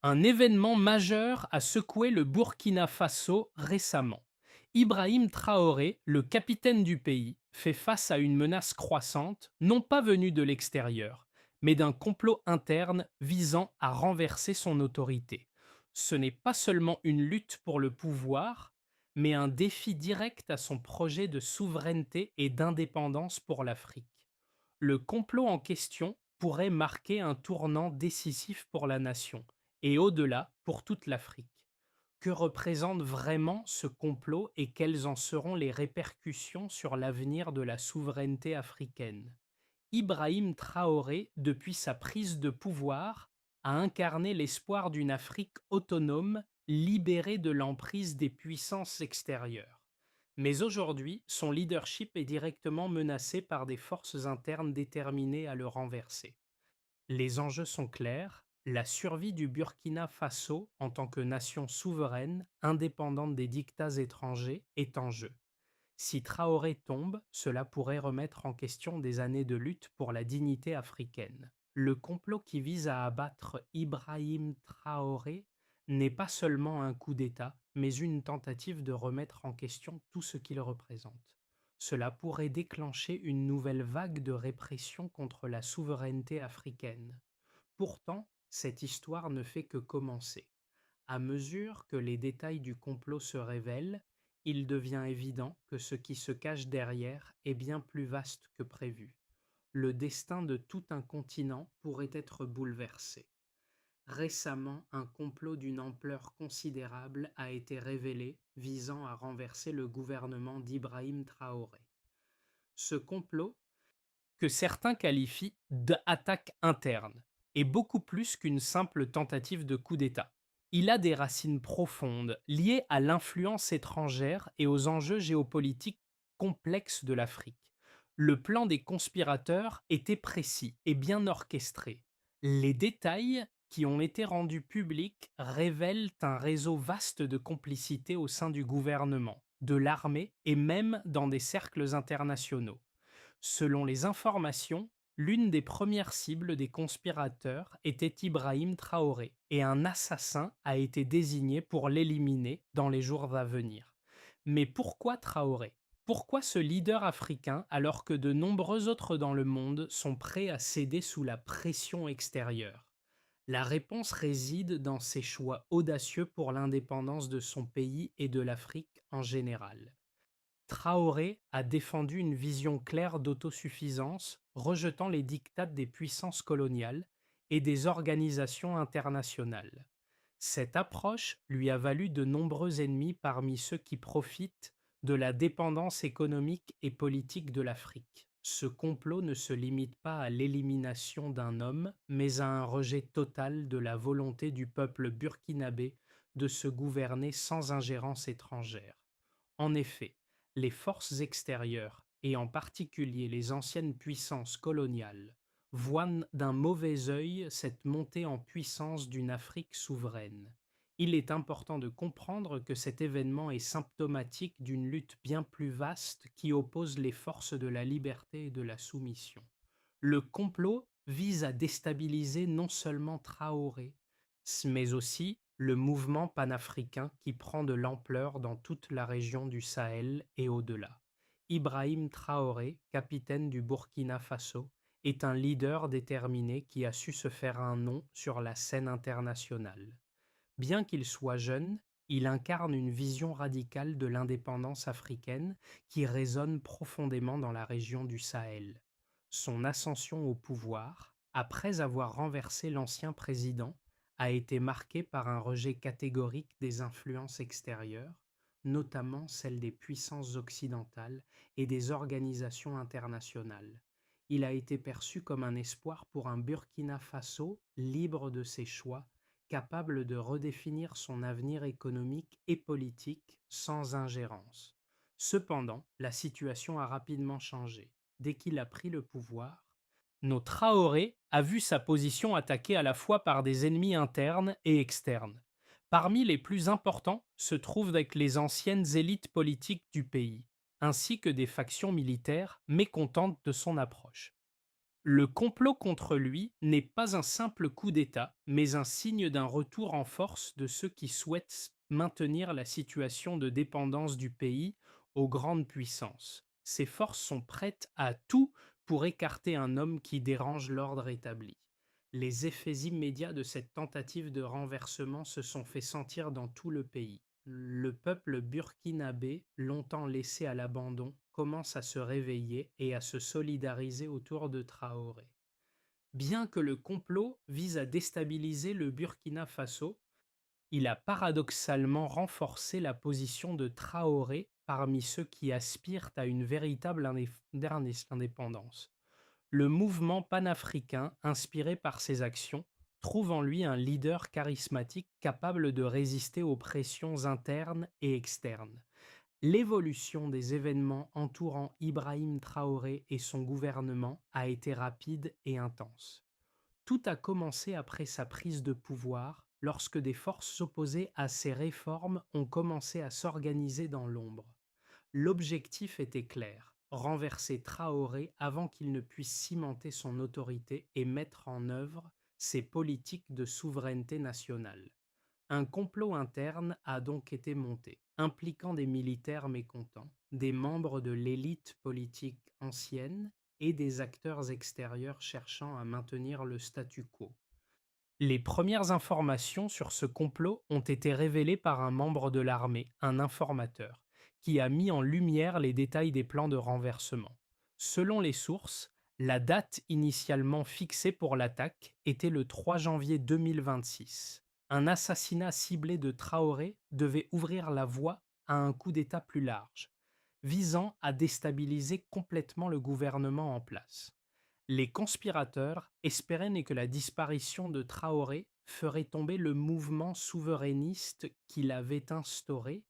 Un événement majeur a secoué le Burkina Faso récemment. Ibrahim Traoré, le capitaine du pays, fait face à une menace croissante, non pas venue de l'extérieur, mais d'un complot interne visant à renverser son autorité. Ce n'est pas seulement une lutte pour le pouvoir, mais un défi direct à son projet de souveraineté et d'indépendance pour l'Afrique. Le complot en question pourrait marquer un tournant décisif pour la nation et au-delà pour toute l'Afrique. Que représente vraiment ce complot et quelles en seront les répercussions sur l'avenir de la souveraineté africaine? Ibrahim Traoré, depuis sa prise de pouvoir, a incarné l'espoir d'une Afrique autonome, libérée de l'emprise des puissances extérieures. Mais aujourd'hui, son leadership est directement menacé par des forces internes déterminées à le renverser. Les enjeux sont clairs, la survie du Burkina Faso en tant que nation souveraine, indépendante des dictats étrangers, est en jeu. Si Traoré tombe, cela pourrait remettre en question des années de lutte pour la dignité africaine. Le complot qui vise à abattre Ibrahim Traoré n'est pas seulement un coup d'État, mais une tentative de remettre en question tout ce qu'il représente. Cela pourrait déclencher une nouvelle vague de répression contre la souveraineté africaine. Pourtant, cette histoire ne fait que commencer. À mesure que les détails du complot se révèlent, il devient évident que ce qui se cache derrière est bien plus vaste que prévu. Le destin de tout un continent pourrait être bouleversé. Récemment, un complot d'une ampleur considérable a été révélé visant à renverser le gouvernement d'Ibrahim Traoré. Ce complot, que certains qualifient d'attaque interne, est beaucoup plus qu'une simple tentative de coup d'État. Il a des racines profondes, liées à l'influence étrangère et aux enjeux géopolitiques complexes de l'Afrique. Le plan des conspirateurs était précis et bien orchestré. Les détails qui ont été rendus publics révèlent un réseau vaste de complicité au sein du gouvernement, de l'armée et même dans des cercles internationaux. Selon les informations, l'une des premières cibles des conspirateurs était Ibrahim Traoré et un assassin a été désigné pour l'éliminer dans les jours à venir. Mais pourquoi Traoré? Pourquoi ce leader africain alors que de nombreux autres dans le monde sont prêts à céder sous la pression extérieure? La réponse réside dans ses choix audacieux pour l'indépendance de son pays et de l'Afrique en général. Traoré a défendu une vision claire d'autosuffisance, rejetant les diktats des puissances coloniales et des organisations internationales. Cette approche lui a valu de nombreux ennemis parmi ceux qui profitent de la dépendance économique et politique de l'Afrique. Ce complot ne se limite pas à l'élimination d'un homme, mais à un rejet total de la volonté du peuple burkinabé de se gouverner sans ingérence étrangère. En effet, les forces extérieures, et en particulier les anciennes puissances coloniales, voient d'un mauvais œil cette montée en puissance d'une Afrique souveraine. Il est important de comprendre que cet événement est symptomatique d'une lutte bien plus vaste qui oppose les forces de la liberté et de la soumission. Le complot vise à déstabiliser non seulement Traoré, mais aussi le mouvement panafricain qui prend de l'ampleur dans toute la région du Sahel et au-delà. Ibrahim Traoré, capitaine du Burkina Faso, est un leader déterminé qui a su se faire un nom sur la scène internationale. Bien qu'il soit jeune, il incarne une vision radicale de l'indépendance africaine qui résonne profondément dans la région du Sahel. Son ascension au pouvoir, après avoir renversé l'ancien président, a été marquée par un rejet catégorique des influences extérieures, notamment celles des puissances occidentales et des organisations internationales. Il a été perçu comme un espoir pour un Burkina Faso libre de ses choix, capable de redéfinir son avenir économique et politique sans ingérence. Cependant, la situation a rapidement changé. Dès qu'il a pris le pouvoir, notre Traoré a vu sa position attaquée à la fois par des ennemis internes et externes. Parmi les plus importants se trouvent avec les anciennes élites politiques du pays, ainsi que des factions militaires mécontentes de son approche. Le complot contre lui n'est pas un simple coup d'État, mais un signe d'un retour en force de ceux qui souhaitent maintenir la situation de dépendance du pays aux grandes puissances. Ces forces sont prêtes à tout pour écarter un homme qui dérange l'ordre établi. Les effets immédiats de cette tentative de renversement se sont fait sentir dans tout le pays. Le peuple burkinabé, longtemps laissé à l'abandon, commence à se réveiller et à se solidariser autour de Traoré. Bien que le complot vise à déstabiliser le Burkina Faso, il a paradoxalement renforcé la position de Traoré parmi ceux qui aspirent à une véritable indépendance. Le mouvement panafricain, inspiré par ses actions, trouve en lui un leader charismatique capable de résister aux pressions internes et externes. L'évolution des événements entourant Ibrahim Traoré et son gouvernement a été rapide et intense. Tout a commencé après sa prise de pouvoir, lorsque des forces opposées à ces réformes ont commencé à s'organiser dans l'ombre. L'objectif était clair, renverser Traoré avant qu'il ne puisse cimenter son autorité et mettre en œuvre ses politiques de souveraineté nationale. Un complot interne a donc été monté, impliquant des militaires mécontents, des membres de l'élite politique ancienne et des acteurs extérieurs cherchant à maintenir le statu quo. Les premières informations sur ce complot ont été révélées par un membre de l'armée, un informateur, qui a mis en lumière les détails des plans de renversement. Selon les sources, la date initialement fixée pour l'attaque était le 3 janvier 2026. Un assassinat ciblé de Traoré devait ouvrir la voie à un coup d'État plus large, visant à déstabiliser complètement le gouvernement en place. Les conspirateurs espéraient que la disparition de Traoré ferait tomber le mouvement souverainiste qu'il avait instauré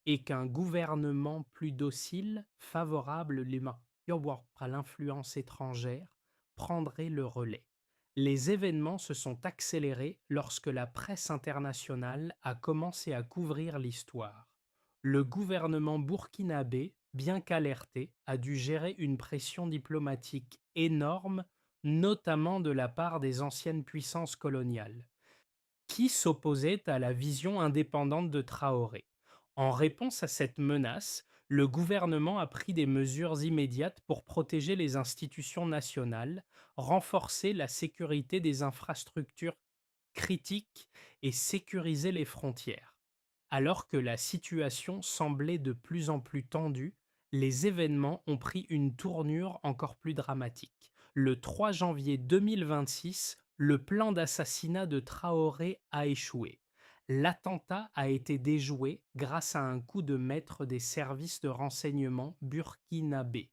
et qu'un gouvernement plus docile, favorable à l'influence étrangère, prendrait le relais. Les événements se sont accélérés lorsque la presse internationale a commencé à couvrir l'histoire. Le gouvernement burkinabé, bien qu'alerté, a dû gérer une pression diplomatique énorme, notamment de la part des anciennes puissances coloniales, qui s'opposaient à la vision indépendante de Traoré. En réponse à cette menace, le gouvernement a pris des mesures immédiates pour protéger les institutions nationales, renforcer la sécurité des infrastructures critiques et sécuriser les frontières. Alors que la situation semblait de plus en plus tendue, les événements ont pris une tournure encore plus dramatique. Le 3 janvier 2026, le plan d'assassinat de Traoré a échoué. L'attentat a été déjoué grâce à un coup de maître des services de renseignement burkinabés.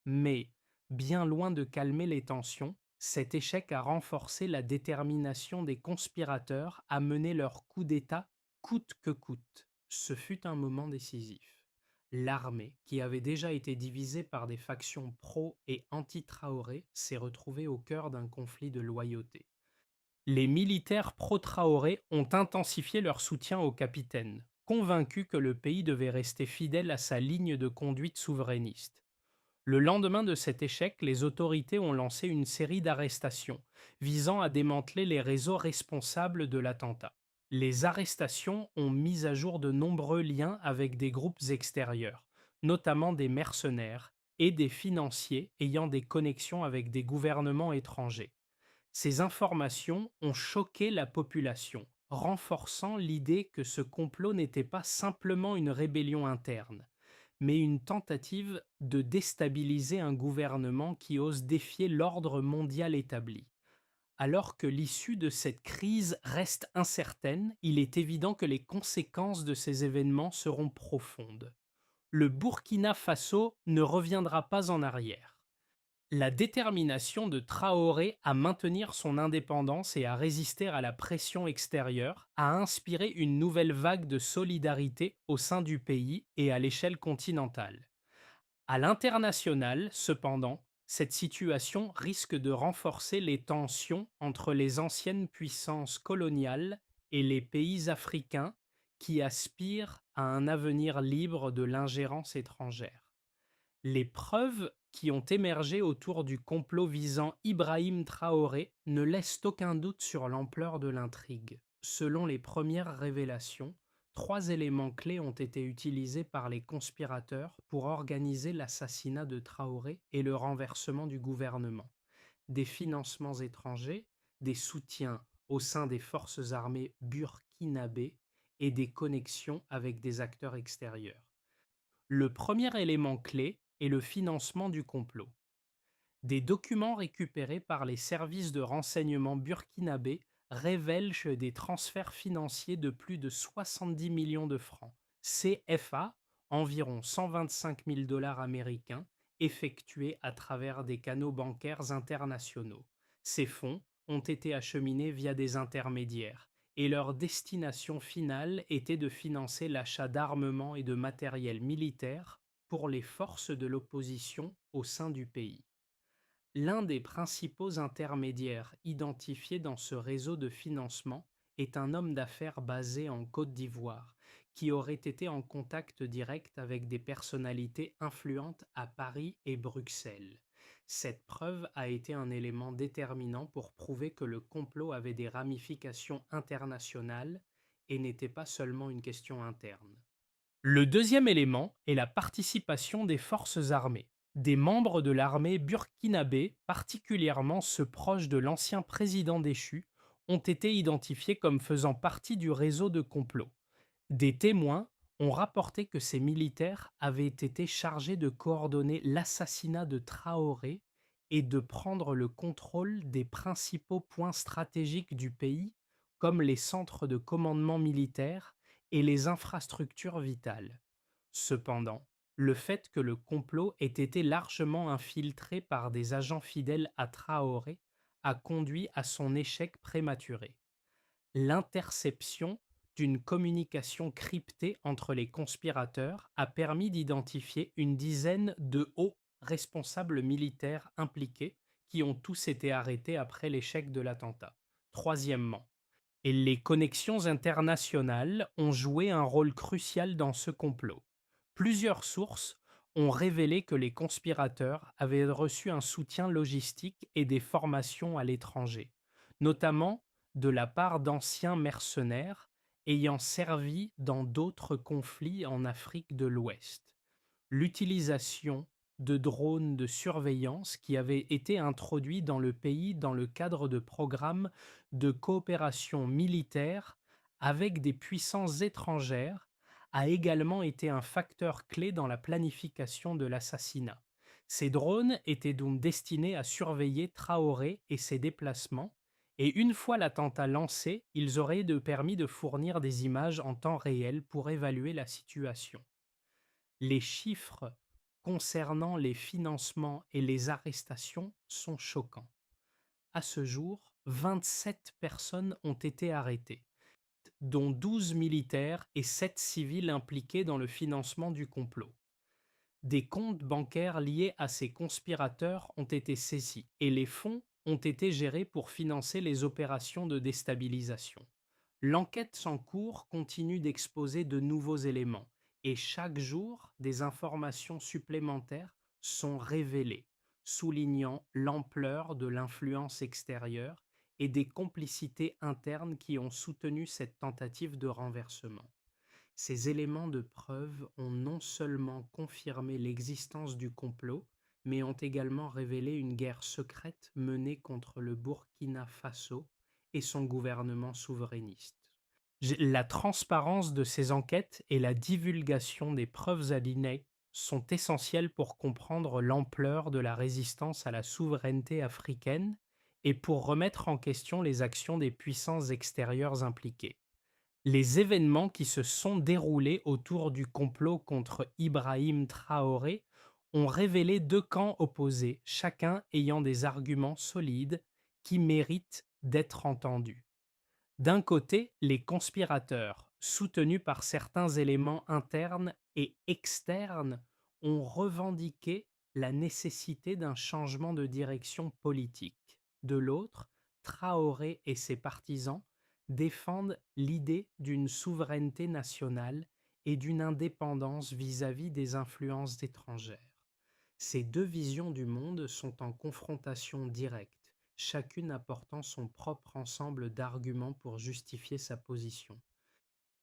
Mais, bien loin de calmer les tensions, cet échec a renforcé la détermination des conspirateurs à mener leur coup d'État coûte que coûte. Ce fut un moment décisif. L'armée, qui avait déjà été divisée par des factions pro et anti-Traoré, s'est retrouvée au cœur d'un conflit de loyauté. Les militaires pro-Traoré ont intensifié leur soutien au capitaine, convaincus que le pays devait rester fidèle à sa ligne de conduite souverainiste. Le lendemain de cet échec, les autorités ont lancé une série d'arrestations visant à démanteler les réseaux responsables de l'attentat. Les arrestations ont mis à jour de nombreux liens avec des groupes extérieurs, notamment des mercenaires et des financiers ayant des connexions avec des gouvernements étrangers. Ces informations ont choqué la population, renforçant l'idée que ce complot n'était pas simplement une rébellion interne, mais une tentative de déstabiliser un gouvernement qui ose défier l'ordre mondial établi. Alors que l'issue de cette crise reste incertaine, il est évident que les conséquences de ces événements seront profondes. Le Burkina Faso ne reviendra pas en arrière. La détermination de Traoré à maintenir son indépendance et à résister à la pression extérieure a inspiré une nouvelle vague de solidarité au sein du pays et à l'échelle continentale. À l'international, cependant, cette situation risque de renforcer les tensions entre les anciennes puissances coloniales et les pays africains qui aspirent à un avenir libre de l'ingérence étrangère. Les preuves qui ont émergé autour du complot visant Ibrahim Traoré ne laissent aucun doute sur l'ampleur de l'intrigue. Selon les premières révélations, trois éléments clés ont été utilisés par les conspirateurs pour organiser l'assassinat de Traoré et le renversement du gouvernement: des financements étrangers, des soutiens au sein des forces armées burkinabées et des connexions avec des acteurs extérieurs. Le premier élément clé est le financement du complot. Des documents récupérés par les services de renseignement burkinabés révèlent des transferts financiers de plus de 70 millions de francs CFA, environ 125 000 dollars américains, effectués à travers des canaux bancaires internationaux. Ces fonds ont été acheminés via des intermédiaires et leur destination finale était de financer l'achat d'armements et de matériel militaire pour les forces de l'opposition au sein du pays. L'un des principaux intermédiaires identifiés dans ce réseau de financement est un homme d'affaires basé en Côte d'Ivoire, qui aurait été en contact direct avec des personnalités influentes à Paris et Bruxelles. Cette preuve a été un élément déterminant pour prouver que le complot avait des ramifications internationales et n'était pas seulement une question interne. Le deuxième élément est la participation des forces armées. Des membres de l'armée burkinabé, particulièrement ceux proches de l'ancien président déchu, ont été identifiés comme faisant partie du réseau de complot. Des témoins ont rapporté que ces militaires avaient été chargés de coordonner l'assassinat de Traoré et de prendre le contrôle des principaux points stratégiques du pays, comme les centres de commandement militaire et les infrastructures vitales. Cependant, le fait que le complot ait été largement infiltré par des agents fidèles à Traoré a conduit à son échec prématuré. L'interception d'une communication cryptée entre les conspirateurs a permis d'identifier une dizaine de hauts responsables militaires impliqués, qui ont tous été arrêtés après l'échec de l'attentat. Troisièmement, et les connexions internationales ont joué un rôle crucial dans ce complot. Plusieurs sources ont révélé que les conspirateurs avaient reçu un soutien logistique et des formations à l'étranger, notamment de la part d'anciens mercenaires ayant servi dans d'autres conflits en Afrique de l'Ouest. L'utilisation de drones de surveillance qui avaient été introduits dans le pays dans le cadre de programmes de coopération militaire avec des puissances étrangères a également été un facteur clé dans la planification de l'assassinat. Ces drones étaient donc destinés à surveiller Traoré et ses déplacements, et une fois l'attentat lancé, ils auraient permis de fournir des images en temps réel pour évaluer la situation. Les chiffres concernant les financements et les arrestations sont choquants. À ce jour, 27 personnes ont été arrêtées, dont 12 militaires et 7 civils impliqués dans le financement du complot. Des comptes bancaires liés à ces conspirateurs ont été saisis et les fonds ont été gérés pour financer les opérations de déstabilisation. L'enquête en cours continue d'exposer de nouveaux éléments et chaque jour, des informations supplémentaires sont révélées, soulignant l'ampleur de l'influence extérieure et des complicités internes qui ont soutenu cette tentative de renversement. Ces éléments de preuve ont non seulement confirmé l'existence du complot, mais ont également révélé une guerre secrète menée contre le Burkina Faso et son gouvernement souverainiste. La transparence de ces enquêtes et la divulgation des preuves alignées sont essentielles pour comprendre l'ampleur de la résistance à la souveraineté africaine et pour remettre en question les actions des puissances extérieures impliquées. Les événements qui se sont déroulés autour du complot contre Ibrahim Traoré ont révélé deux camps opposés, chacun ayant des arguments solides qui méritent d'être entendus. D'un côté, les conspirateurs, soutenus par certains éléments internes et externes, ont revendiqué la nécessité d'un changement de direction politique. De l'autre, Traoré et ses partisans défendent l'idée d'une souveraineté nationale et d'une indépendance vis-à-vis des influences étrangères. Ces deux visions du monde sont en confrontation directe, chacune apportant son propre ensemble d'arguments pour justifier sa position.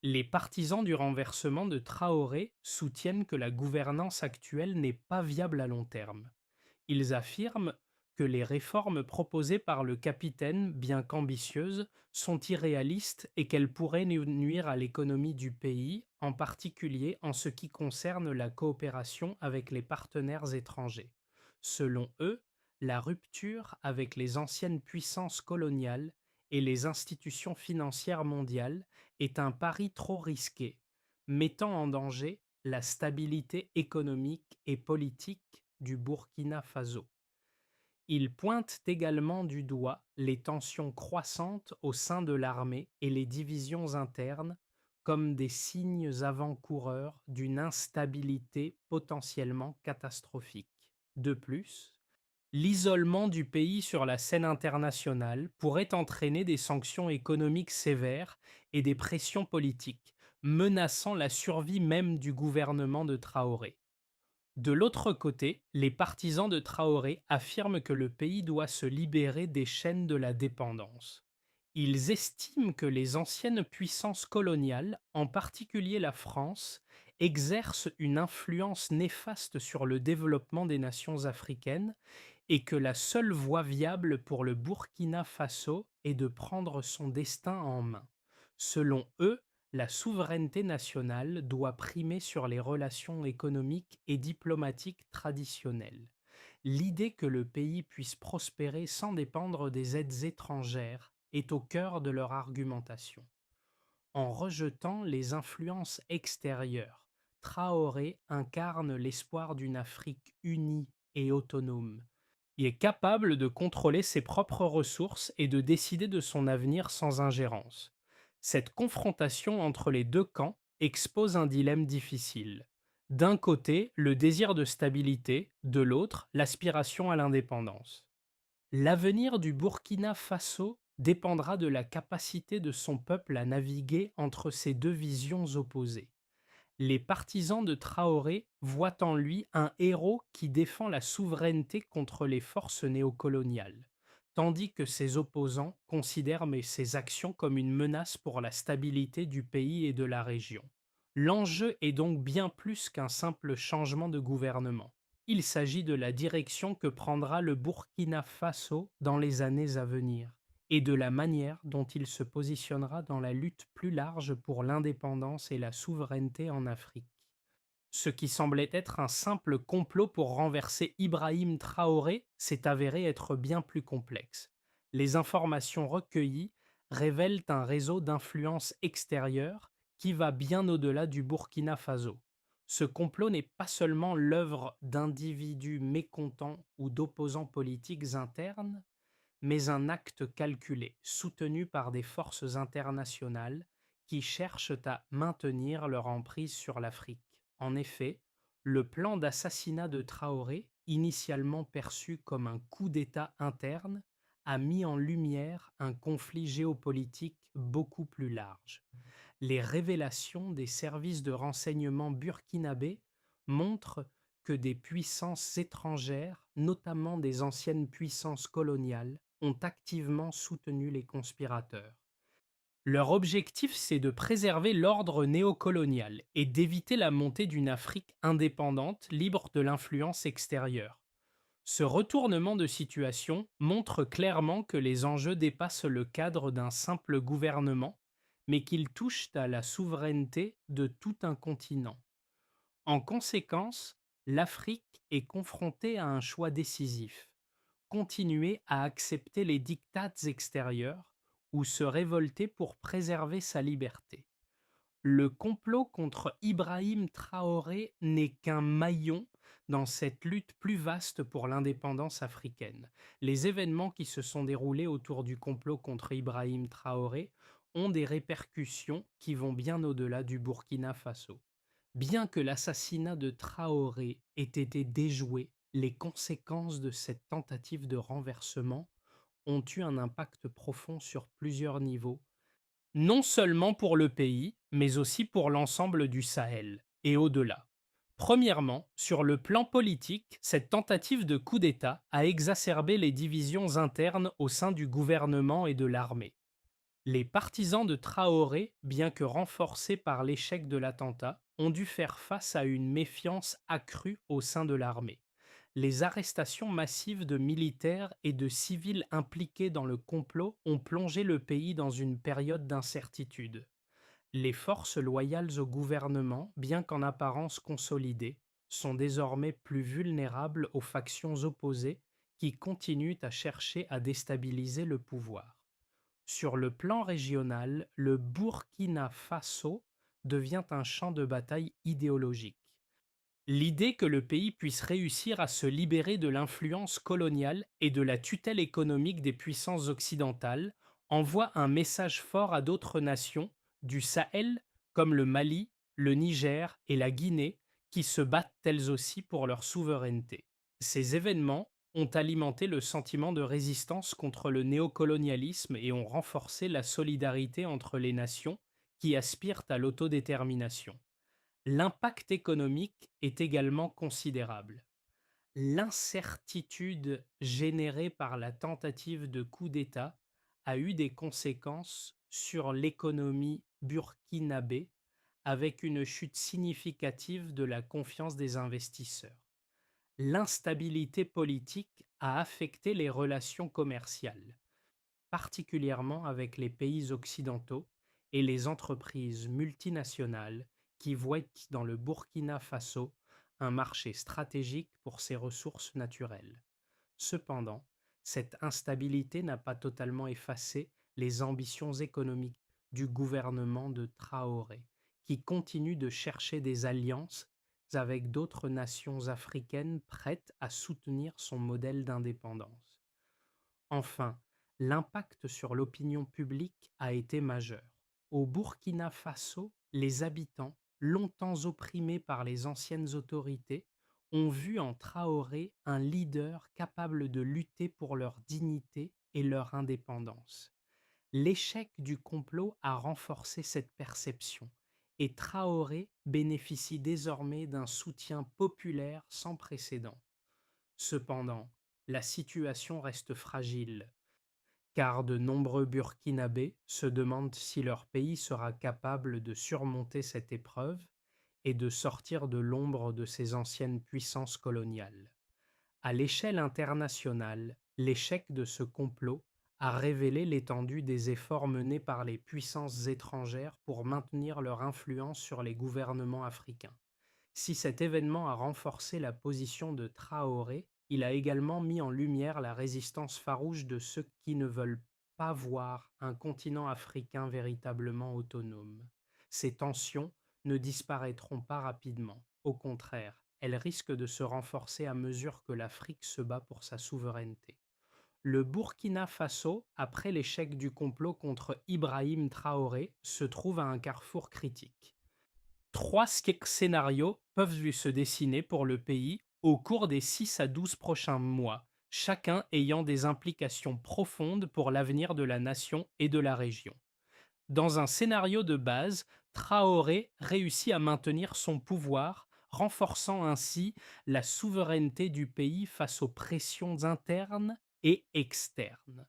Les partisans du renversement de Traoré soutiennent que la gouvernance actuelle n'est pas viable à long terme. Ils affirment que les réformes proposées par le capitaine, bien qu'ambitieuses, sont irréalistes et qu'elles pourraient nuire à l'économie du pays, en particulier en ce qui concerne la coopération avec les partenaires étrangers. Selon eux, la rupture avec les anciennes puissances coloniales et les institutions financières mondiales est un pari trop risqué, mettant en danger la stabilité économique et politique du Burkina Faso. Il pointe également du doigt les tensions croissantes au sein de l'armée et les divisions internes comme des signes avant-coureurs d'une instabilité potentiellement catastrophique. De plus, l'isolement du pays sur la scène internationale pourrait entraîner des sanctions économiques sévères et des pressions politiques, menaçant la survie même du gouvernement de Traoré. De l'autre côté, les partisans de Traoré affirment que le pays doit se libérer des chaînes de la dépendance. Ils estiment que les anciennes puissances coloniales, en particulier la France, exercent une influence néfaste sur le développement des nations africaines et que la seule voie viable pour le Burkina Faso est de prendre son destin en main. Selon eux, la souveraineté nationale doit primer sur les relations économiques et diplomatiques traditionnelles. L'idée que le pays puisse prospérer sans dépendre des aides étrangères est au cœur de leur argumentation. En rejetant les influences extérieures, Traoré incarne l'espoir d'une Afrique unie et autonome. Il est capable de contrôler ses propres ressources et de décider de son avenir sans ingérence. Cette confrontation entre les deux camps expose un dilemme difficile. D'un côté, le désir de stabilité, de l'autre, l'aspiration à l'indépendance. L'avenir du Burkina Faso dépendra de la capacité de son peuple à naviguer entre ces deux visions opposées. Les partisans de Traoré voient en lui un héros qui défend la souveraineté contre les forces néocoloniales, tandis que ses opposants considèrent ses actions comme une menace pour la stabilité du pays et de la région. L'enjeu est donc bien plus qu'un simple changement de gouvernement. Il s'agit de la direction que prendra le Burkina Faso dans les années à venir et de la manière dont il se positionnera dans la lutte plus large pour l'indépendance et la souveraineté en Afrique. Ce qui semblait être un simple complot pour renverser Ibrahim Traoré s'est avéré être bien plus complexe. Les informations recueillies révèlent un réseau d'influence extérieure qui va bien au-delà du Burkina Faso. Ce complot n'est pas seulement l'œuvre d'individus mécontents ou d'opposants politiques internes, mais un acte calculé, soutenu par des forces internationales qui cherchent à maintenir leur emprise sur l'Afrique. En effet, le plan d'assassinat de Traoré, initialement perçu comme un coup d'État interne, a mis en lumière un conflit géopolitique beaucoup plus large. Les révélations des services de renseignement burkinabés montrent que des puissances étrangères, notamment des anciennes puissances coloniales, ont activement soutenu les conspirateurs. Leur objectif, c'est de préserver l'ordre néocolonial et d'éviter la montée d'une Afrique indépendante, libre de l'influence extérieure. Ce retournement de situation montre clairement que les enjeux dépassent le cadre d'un simple gouvernement, mais qu'ils touchent à la souveraineté de tout un continent. En conséquence, l'Afrique est confrontée à un choix décisif: continuer à accepter les diktats extérieurs ou se révolter pour préserver sa liberté. Le complot contre Ibrahim Traoré n'est qu'un maillon dans cette lutte plus vaste pour l'indépendance africaine. Les événements qui se sont déroulés autour du complot contre Ibrahim Traoré ont des répercussions qui vont bien au-delà du Burkina Faso. Bien que l'assassinat de Traoré ait été déjoué, les conséquences de cette tentative de renversement ont eu un impact profond sur plusieurs niveaux, non seulement pour le pays, mais aussi pour l'ensemble du Sahel et au-delà. Premièrement, sur le plan politique, cette tentative de coup d'État a exacerbé les divisions internes au sein du gouvernement et de l'armée. Les partisans de Traoré, bien que renforcés par l'échec de l'attentat, ont dû faire face à une méfiance accrue au sein de l'armée. Les arrestations massives de militaires et de civils impliqués dans le complot ont plongé le pays dans une période d'incertitude. Les forces loyales au gouvernement, bien qu'en apparence consolidées, sont désormais plus vulnérables aux factions opposées qui continuent à chercher à déstabiliser le pouvoir. Sur le plan régional, le Burkina Faso devient un champ de bataille idéologique. L'idée que le pays puisse réussir à se libérer de l'influence coloniale et de la tutelle économique des puissances occidentales envoie un message fort à d'autres nations du Sahel comme le Mali, le Niger et la Guinée qui se battent elles aussi pour leur souveraineté. Ces événements ont alimenté le sentiment de résistance contre le néocolonialisme et ont renforcé la solidarité entre les nations qui aspirent à l'autodétermination. L'impact économique est également considérable. L'incertitude générée par la tentative de coup d'État a eu des conséquences sur l'économie burkinabé avec une chute significative de la confiance des investisseurs. L'instabilité politique a affecté les relations commerciales, particulièrement avec les pays occidentaux et les entreprises multinationales qui voient dans le Burkina Faso un marché stratégique pour ses ressources naturelles. Cependant, cette instabilité n'a pas totalement effacé les ambitions économiques du gouvernement de Traoré, qui continue de chercher des alliances avec d'autres nations africaines prêtes à soutenir son modèle d'indépendance. Enfin, l'impact sur l'opinion publique a été majeur. Au Burkina Faso, les habitants, longtemps opprimés par les anciennes autorités, ont vu en Traoré un leader capable de lutter pour leur dignité et leur indépendance. L'échec du complot a renforcé cette perception et Traoré bénéficie désormais d'un soutien populaire sans précédent. Cependant, la situation reste fragile, car de nombreux Burkinabés se demandent si leur pays sera capable de surmonter cette épreuve et de sortir de l'ombre de ses anciennes puissances coloniales. À l'échelle internationale, l'échec de ce complot a révélé l'étendue des efforts menés par les puissances étrangères pour maintenir leur influence sur les gouvernements africains. Si cet événement a renforcé la position de Traoré, il a également mis en lumière la résistance farouche de ceux qui ne veulent pas voir un continent africain véritablement autonome. Ces tensions ne disparaîtront pas rapidement. Au contraire, elles risquent de se renforcer à mesure que l'Afrique se bat pour sa souveraineté. Le Burkina Faso, après l'échec du complot contre Ibrahim Traoré, se trouve à un carrefour critique. Trois scénarios peuvent se dessiner pour le pays au cours des 6 à 12 prochains mois, chacun ayant des implications profondes pour l'avenir de la nation et de la région. Dans un scénario de base, Traoré réussit à maintenir son pouvoir, renforçant ainsi la souveraineté du pays face aux pressions internes et externes.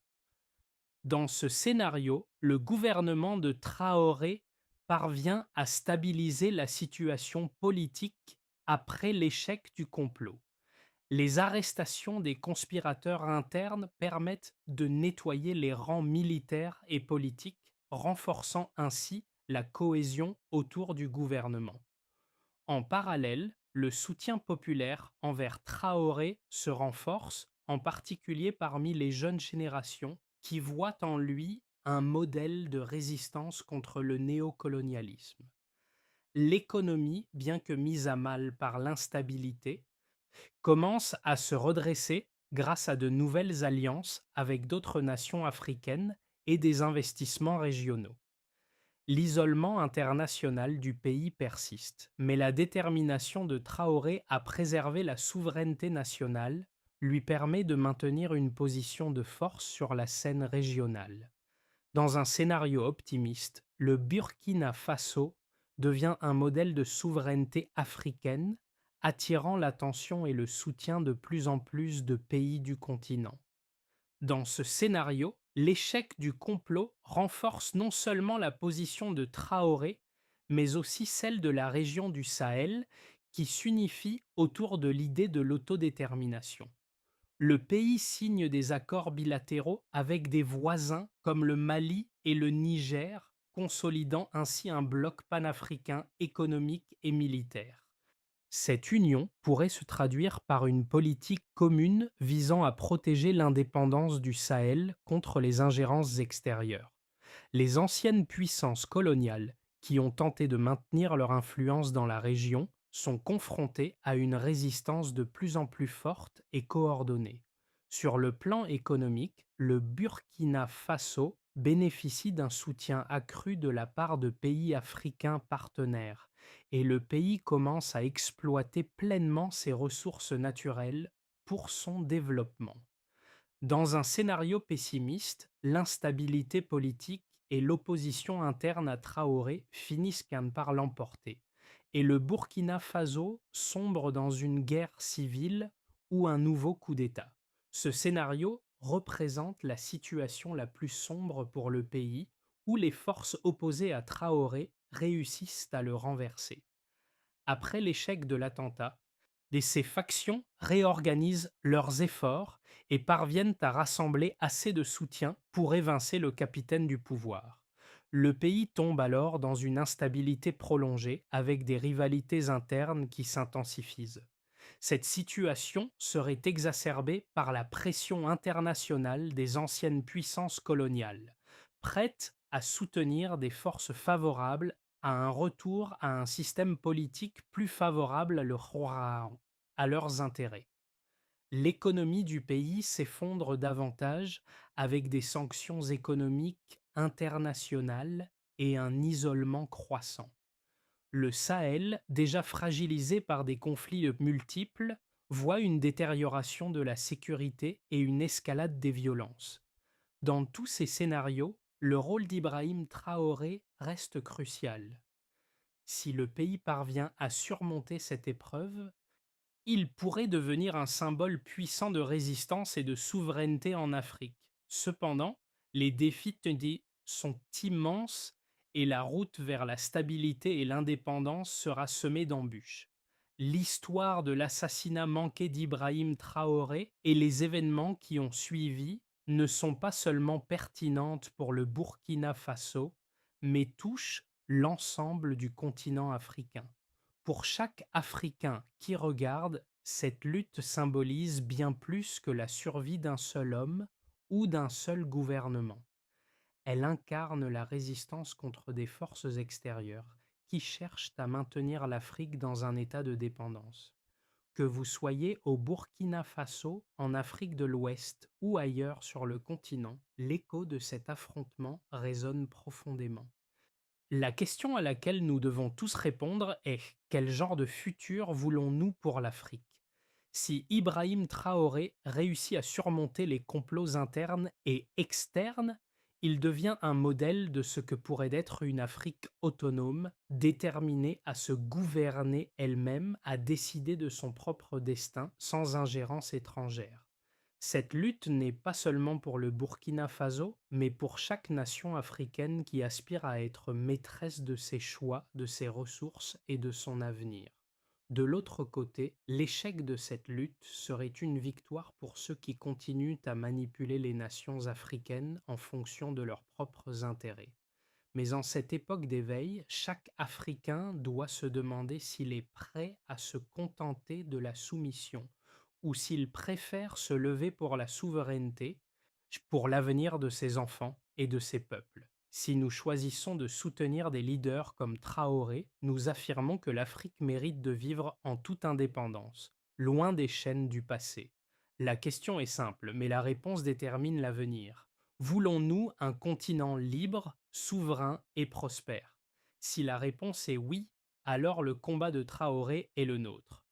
Dans ce scénario, le gouvernement de Traoré parvient à stabiliser la situation politique après l'échec du complot. Les arrestations des conspirateurs internes permettent de nettoyer les rangs militaires et politiques, renforçant ainsi la cohésion autour du gouvernement. En parallèle, le soutien populaire envers Traoré se renforce, en particulier parmi les jeunes générations qui voient en lui un modèle de résistance contre le néocolonialisme. L'économie, bien que mise à mal par l'instabilité, commence à se redresser grâce à de nouvelles alliances avec d'autres nations africaines et des investissements régionaux. L'isolement international du pays persiste, mais la détermination de Traoré à préserver la souveraineté nationale lui permet de maintenir une position de force sur la scène régionale. Dans un scénario optimiste, le Burkina Faso devient un modèle de souveraineté africaine attirant l'attention et le soutien de plus en plus de pays du continent. Dans ce scénario, l'échec du complot renforce non seulement la position de Traoré, mais aussi celle de la région du Sahel, qui s'unifie autour de l'idée de l'autodétermination. Le pays signe des accords bilatéraux avec des voisins comme le Mali et le Niger, consolidant ainsi un bloc panafricain économique et militaire. Cette union pourrait se traduire par une politique commune visant à protéger l'indépendance du Sahel contre les ingérences extérieures. Les anciennes puissances coloniales, qui ont tenté de maintenir leur influence dans la région, sont confrontées à une résistance de plus en plus forte et coordonnée. Sur le plan économique, le Burkina Faso bénéficie d'un soutien accru de la part de pays africains partenaires, et le pays commence à exploiter pleinement ses ressources naturelles pour son développement. Dans un scénario pessimiste, l'instabilité politique et l'opposition interne à Traoré finissent par l'emporter, et le Burkina Faso sombre dans une guerre civile ou un nouveau coup d'État. Ce scénario représente la situation la plus sombre pour le pays, où les forces opposées à Traoré réussissent à le renverser. Après l'échec de l'attentat, ces factions réorganisent leurs efforts et parviennent à rassembler assez de soutien pour évincer le capitaine du pouvoir. Le pays tombe alors dans une instabilité prolongée avec des rivalités internes qui s'intensifient. Cette situation serait exacerbée par la pression internationale des anciennes puissances coloniales, prêtes à soutenir des forces favorables à un retour à un système politique plus favorable à leurs intérêts. L'économie du pays s'effondre davantage avec des sanctions économiques internationales et un isolement croissant. Le Sahel, déjà fragilisé par des conflits multiples, voit une détérioration de la sécurité et une escalade des violences. Dans tous ces scénarios, le rôle d'Ibrahim Traoré reste crucial. Si le pays parvient à surmonter cette épreuve, il pourrait devenir un symbole puissant de résistance et de souveraineté en Afrique. Cependant, les défis sont immenses et la route vers la stabilité et l'indépendance sera semée d'embûches. L'histoire de l'assassinat manqué d'Ibrahim Traoré et les événements qui ont suivi ne sont pas seulement pertinentes pour le Burkina Faso, mais touchent l'ensemble du continent africain. Pour chaque Africain qui regarde, cette lutte symbolise bien plus que la survie d'un seul homme ou d'un seul gouvernement. Elle incarne la résistance contre des forces extérieures qui cherchent à maintenir l'Afrique dans un état de dépendance. Que vous soyez au Burkina Faso, en Afrique de l'Ouest ou ailleurs sur le continent, l'écho de cet affrontement résonne profondément. La question à laquelle nous devons tous répondre est: quel genre de futur voulons-nous pour l'Afrique? Si Ibrahim Traoré réussit à surmonter les complots internes et externes, il devient un modèle de ce que pourrait être une Afrique autonome, déterminée à se gouverner elle-même, à décider de son propre destin sans ingérence étrangère. Cette lutte n'est pas seulement pour le Burkina Faso, mais pour chaque nation africaine qui aspire à être maîtresse de ses choix, de ses ressources et de son avenir. De l'autre côté, l'échec de cette lutte serait une victoire pour ceux qui continuent à manipuler les nations africaines en fonction de leurs propres intérêts. Mais en cette époque d'éveil, chaque Africain doit se demander s'il est prêt à se contenter de la soumission ou s'il préfère se lever pour la souveraineté, pour l'avenir de ses enfants et de ses peuples. Si nous choisissons de soutenir des leaders comme Traoré, nous affirmons que l'Afrique mérite de vivre en toute indépendance, loin des chaînes du passé. La question est simple, mais la réponse détermine l'avenir. Voulons-nous un continent libre, souverain et prospère? Si la réponse est oui, alors le combat de Traoré est le nôtre.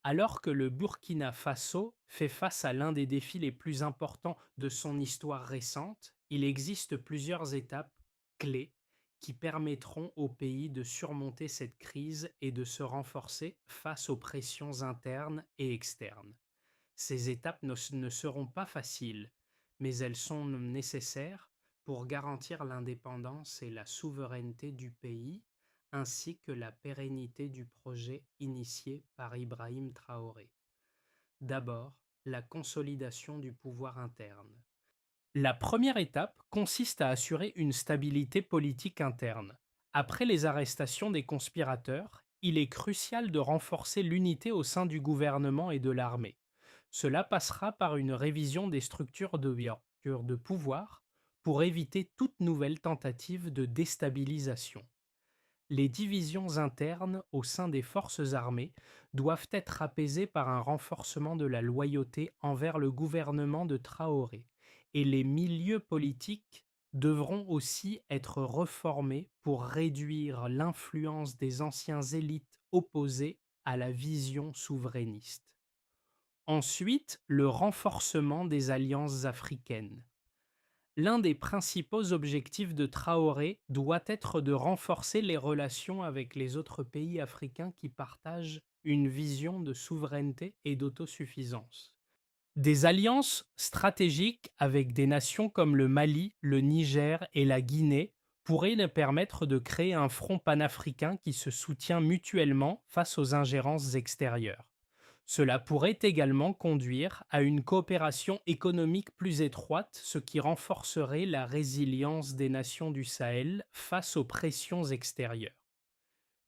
Alors que le Burkina Faso fait face à l'un des défis les plus importants de son histoire récente, il existe plusieurs étapes clés qui permettront au pays de surmonter cette crise et de se renforcer face aux pressions internes et externes. Ces étapes ne seront pas faciles, mais elles sont nécessaires pour garantir l'indépendance et la souveraineté du pays, ainsi que la pérennité du projet initié par Ibrahim Traoré. D'abord, la consolidation du pouvoir interne. La première étape consiste à assurer une stabilité politique interne. Après les arrestations des conspirateurs, il est crucial de renforcer l'unité au sein du gouvernement et de l'armée. Cela passera par une révision des structures de pouvoir pour éviter toute nouvelle tentative de déstabilisation. Les divisions internes au sein des forces armées doivent être apaisées par un renforcement de la loyauté envers le gouvernement de Traoré, et les milieux politiques devront aussi être reformés pour réduire l'influence des anciens élites opposées à la vision souverainiste. Ensuite, le renforcement des alliances africaines. L'un des principaux objectifs de Traoré doit être de renforcer les relations avec les autres pays africains qui partagent une vision de souveraineté et d'autosuffisance. Des alliances stratégiques avec des nations comme le Mali, le Niger et la Guinée pourraient nous permettre de créer un front panafricain qui se soutient mutuellement face aux ingérences extérieures. Cela pourrait également conduire à une coopération économique plus étroite, ce qui renforcerait la résilience des nations du Sahel face aux pressions extérieures.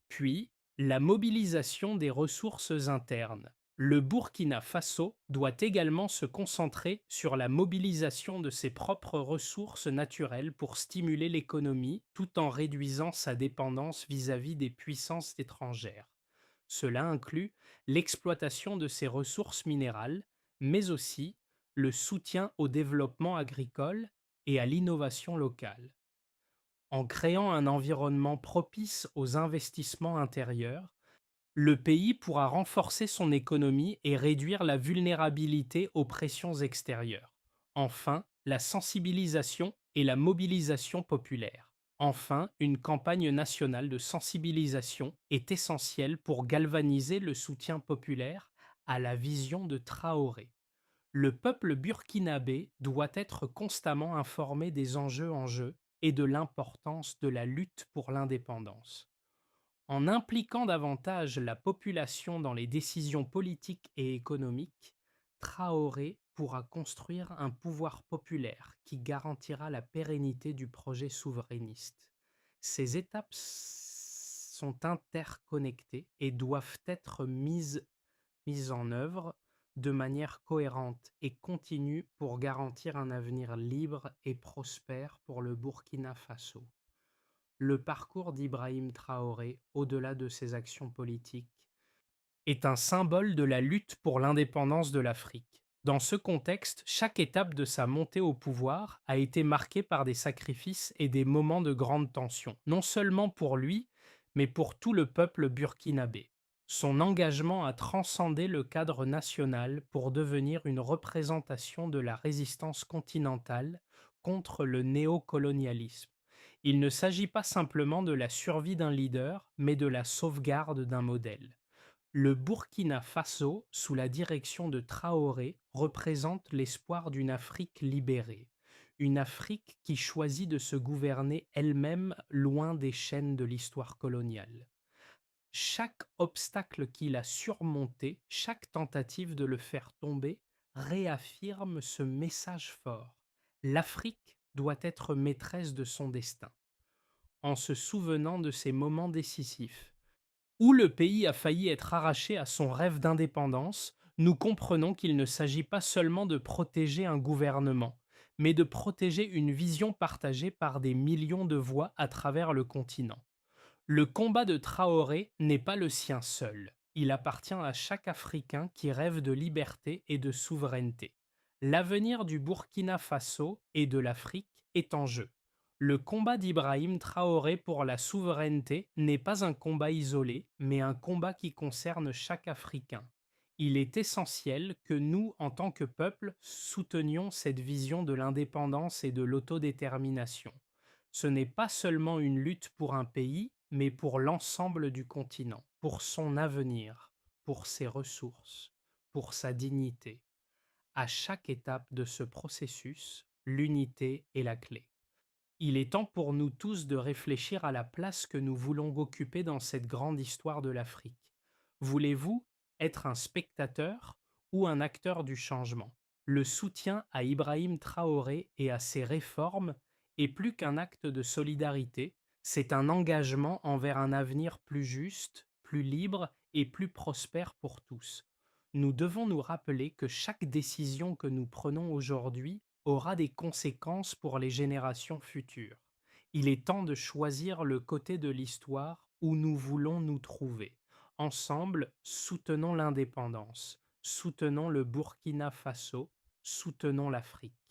Puis, la mobilisation des ressources internes. Le Burkina Faso doit également se concentrer sur la mobilisation de ses propres ressources naturelles pour stimuler l'économie tout en réduisant sa dépendance vis-à-vis des puissances étrangères. Cela inclut l'exploitation de ses ressources minérales, mais aussi le soutien au développement agricole et à l'innovation locale. En créant un environnement propice aux investissements intérieurs, le pays pourra renforcer son économie et réduire la vulnérabilité aux pressions extérieures. Enfin, la sensibilisation et la mobilisation populaire. Enfin, une campagne nationale de sensibilisation est essentielle pour galvaniser le soutien populaire à la vision de Traoré. Le peuple burkinabé doit être constamment informé des enjeux en jeu et de l'importance de la lutte pour l'indépendance. En impliquant davantage la population dans les décisions politiques et économiques, Traoré pourra construire un pouvoir populaire qui garantira la pérennité du projet souverainiste. Ces étapes sont interconnectées et doivent être mises en œuvre de manière cohérente et continue pour garantir un avenir libre et prospère pour le Burkina Faso. Le parcours d'Ibrahim Traoré, au-delà de ses actions politiques, est un symbole de la lutte pour l'indépendance de l'Afrique. Dans ce contexte, chaque étape de sa montée au pouvoir a été marquée par des sacrifices et des moments de grande tension, non seulement pour lui, mais pour tout le peuple burkinabé. Son engagement a transcendé le cadre national pour devenir une représentation de la résistance continentale contre le néocolonialisme. Il ne s'agit pas simplement de la survie d'un leader, mais de la sauvegarde d'un modèle. Le Burkina Faso, sous la direction de Traoré, représente l'espoir d'une Afrique libérée, une Afrique qui choisit de se gouverner elle-même loin des chaînes de l'histoire coloniale. Chaque obstacle qu'il a surmonté, chaque tentative de le faire tomber, réaffirme ce message fort. L'Afrique doit être maîtresse de son destin, en se souvenant de ces moments décisifs où le pays a failli être arraché à son rêve d'indépendance. Nous comprenons qu'il ne s'agit pas seulement de protéger un gouvernement, mais de protéger une vision partagée par des millions de voix à travers le continent. Le combat de Traoré n'est pas le sien seul. Il appartient à chaque Africain qui rêve de liberté et de souveraineté. L'avenir du Burkina Faso et de l'Afrique est en jeu. Le combat d'Ibrahim Traoré pour la souveraineté n'est pas un combat isolé, mais un combat qui concerne chaque Africain. Il est essentiel que nous, en tant que peuple, soutenions cette vision de l'indépendance et de l'autodétermination. Ce n'est pas seulement une lutte pour un pays, mais pour l'ensemble du continent, pour son avenir, pour ses ressources, pour sa dignité. À chaque étape de ce processus, l'unité est la clé. Il est temps pour nous tous de réfléchir à la place que nous voulons occuper dans cette grande histoire de l'Afrique. Voulez-vous être un spectateur ou un acteur du changement? Le soutien à Ibrahim Traoré et à ses réformes est plus qu'un acte de solidarité, c'est un engagement envers un avenir plus juste, plus libre et plus prospère pour tous. Nous devons nous rappeler que chaque décision que nous prenons aujourd'hui aura des conséquences pour les générations futures. Il est temps de choisir le côté de l'histoire où nous voulons nous trouver. Ensemble, soutenons l'indépendance, soutenons le Burkina Faso, soutenons l'Afrique.